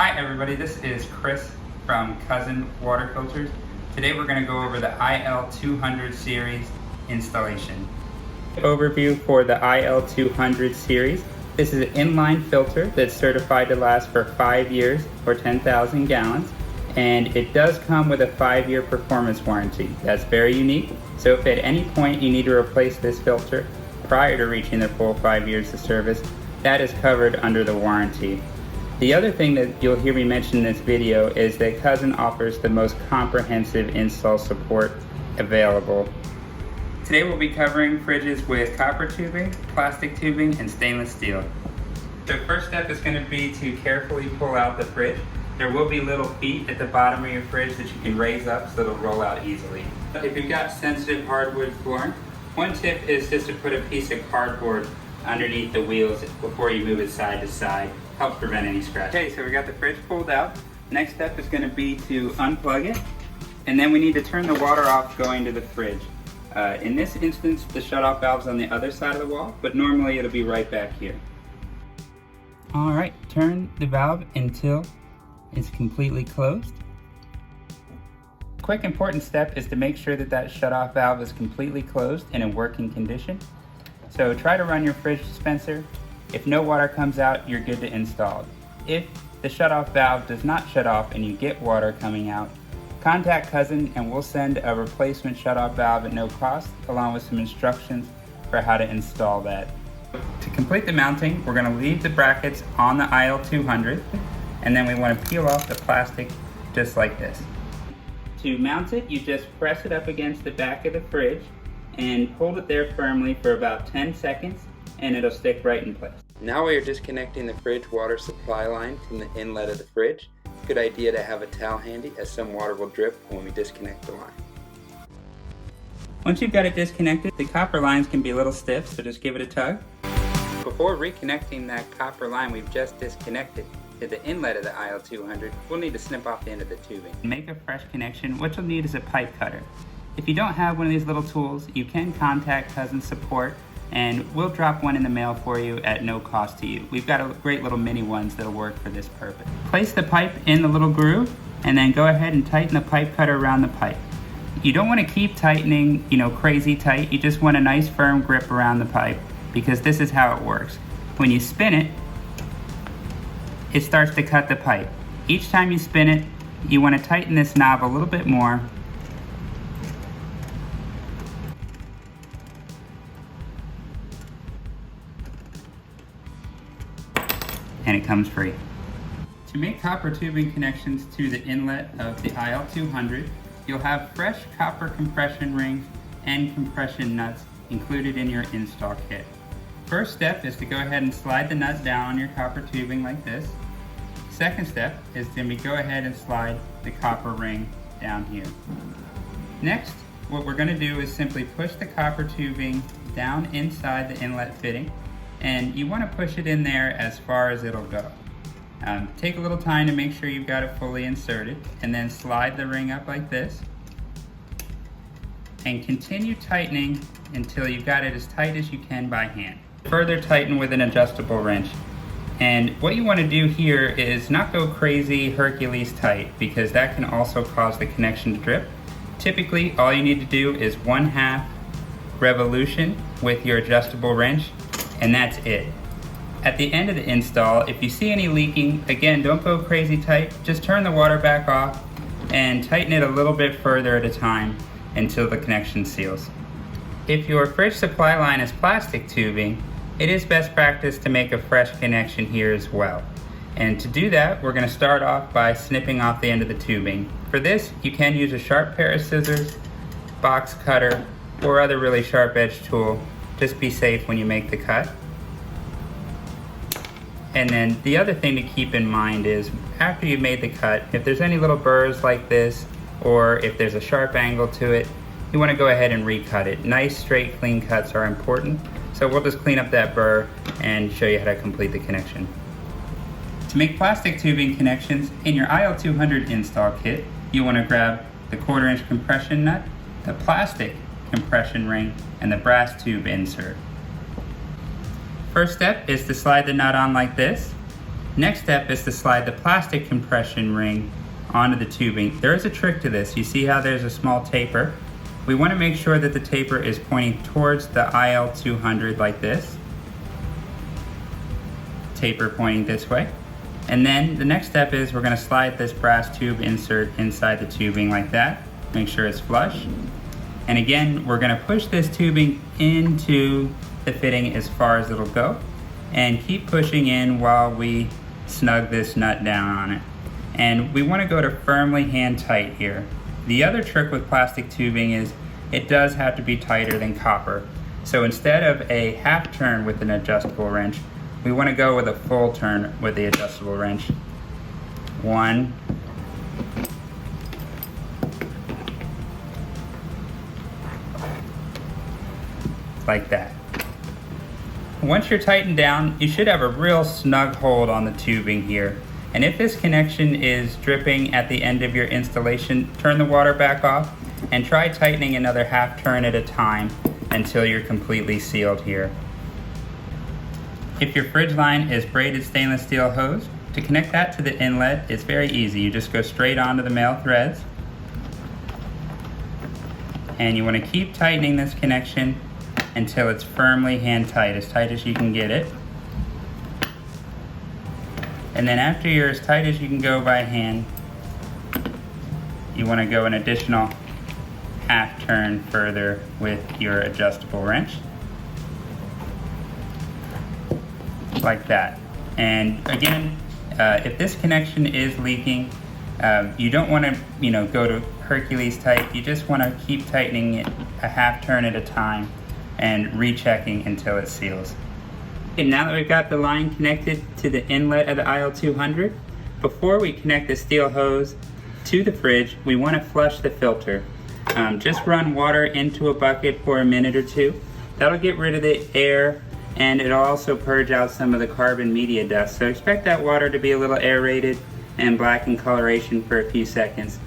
Hi everybody, this is Chris from CuZn Water Filters. Today we're going to go over the IL-200 series installation. Overview for the IL-200 series. This is an inline filter that's certified to last for 5 years or 10,000 gallons. And it does come with a 5-year performance warranty. That's very unique. So if at any point you need to replace this filter prior to reaching the full 5 years of service, that is covered under the warranty. The other thing that you'll hear me mention in this video is that CuZn offers the most comprehensive install support available. Today we'll be covering fridges with copper tubing, plastic tubing, and stainless steel. The first step is going to be to carefully pull out the fridge. There will be little feet at the bottom of your fridge that you can raise up so it'll roll out easily. If you've got sensitive hardwood flooring, one tip is just to put a piece of cardboard underneath the wheels before you move it side to side. Helps prevent any scratch. Okay, so we got the fridge pulled out. Next step is going to be to unplug it, and then we need to turn the water off going to the fridge. In this instance, the shutoff valve's on the other side of the wall, but normally it'll be right back here. All right, turn the valve until it's completely closed. Quick important step is to make sure that that shutoff valve is completely closed and in working condition. So try to run your fridge dispenser. If no water comes out, you're good to install. If the shutoff valve does not shut off and you get water coming out, contact CuZn and we'll send a replacement shutoff valve at no cost, along with some instructions for how to install that. To complete the mounting, we're going to leave the brackets on the IL-200, and then we want to peel off the plastic just like this. To mount it, you just press it up against the back of the fridge and hold it there firmly for about 10 seconds, and it'll stick right in place. Now we are disconnecting the fridge water supply line from the inlet of the fridge. Good idea to have a towel handy, as some water will drip when we disconnect the line. Once you've got it disconnected, the copper lines can be a little stiff, so just give it a tug. Before reconnecting that copper line we've just disconnected to the inlet of the IL-200, we'll need to snip off the end of the tubing. To make a fresh connection, what you'll need is a pipe cutter. If you don't have one of these little tools, you can contact CuZn support, and we'll drop one in the mail for you at no cost to you. We've got great little mini ones that'll work for this purpose. Place the pipe in the little groove, and then go ahead and tighten the pipe cutter around the pipe. You don't want to keep tightening, crazy tight. You just want a nice firm grip around the pipe, because this is how it works. When you spin it, it starts to cut the pipe. Each time you spin it, you want to tighten this knob a little bit more. And it comes free. To make copper tubing connections to the inlet of the IL-200, you'll have fresh copper compression rings and compression nuts included in your install kit. First step is to go ahead and slide the nut down on your copper tubing like this. Second step is to go ahead and slide the copper ring down here. Next, what we're going to do is simply push the copper tubing down inside the inlet fitting, and you want to push it in there as far as it'll go. Take a little time to make sure you've got it fully inserted, and then slide the ring up like this, and continue tightening until you've got it as tight as you can by hand. Further tighten with an adjustable wrench. And what you want to do here is not go crazy Hercules tight, because that can also cause the connection to drip. Typically, all you need to do is 1/2 revolution with your adjustable wrench, and that's it. At the end of the install, if you see any leaking, again, don't go crazy tight. Just turn the water back off and tighten it a little bit further at a time until the connection seals. If your fridge supply line is plastic tubing, it is best practice to make a fresh connection here as well. And to do that, we're going to start off by snipping off the end of the tubing. For this, you can use a sharp pair of scissors, box cutter, or other really sharp edged tool. Just be safe when you make the cut. And then the other thing to keep in mind is, after you've made the cut, if there's any little burrs like this, or if there's a sharp angle to it, you want to go ahead and recut it. Nice, straight, clean cuts are important. So we'll just clean up that burr and show you how to complete the connection. To make plastic tubing connections in your IL-200 install kit, you want to grab the 1/4" compression nut, the plastic compression ring, and the brass tube insert. First step is to slide the nut on like this, Next step is to slide the plastic compression ring onto the tubing. There is a trick to this. You see how there's a small taper? We want to make sure that the taper is pointing towards the IL-200 like this. Taper pointing this way. And then the next step is we're going to slide this brass tube insert inside the tubing like that. Make sure it's flush. And again, we're going to push this tubing into the fitting as far as it'll go. And keep pushing in while we snug this nut down on it. And we want to go to firmly hand tight here. The other trick with plastic tubing is it does have to be tighter than copper. So instead of a half turn with an adjustable wrench, we want to go with a full turn with the adjustable wrench. 1, like that. Once you're tightened down, you should have a real snug hold on the tubing here. And if this connection is dripping at the end of your installation, turn the water back off and try tightening another half turn at a time until you're completely sealed here. If your fridge line is braided stainless steel hose, to connect that to the inlet, it's very easy. You just go straight onto the male threads. And you want to keep tightening this connection until it's firmly hand tight as you can get it. And then after you're as tight as you can go by hand, you want to go an additional half turn further with your adjustable wrench. Like that. And again, if this connection is leaking, you don't want to go to Hercules tight. You just want to keep tightening it a half turn at a time and rechecking until it seals. Okay, now that we've got the line connected to the inlet of the IL-200, before we connect the steel hose to the fridge, we want to flush the filter. Just run water into a bucket for a minute or two. That'll get rid of the air, and it'll also purge out some of the carbon media dust. So expect that water to be a little aerated and black in coloration for a few seconds.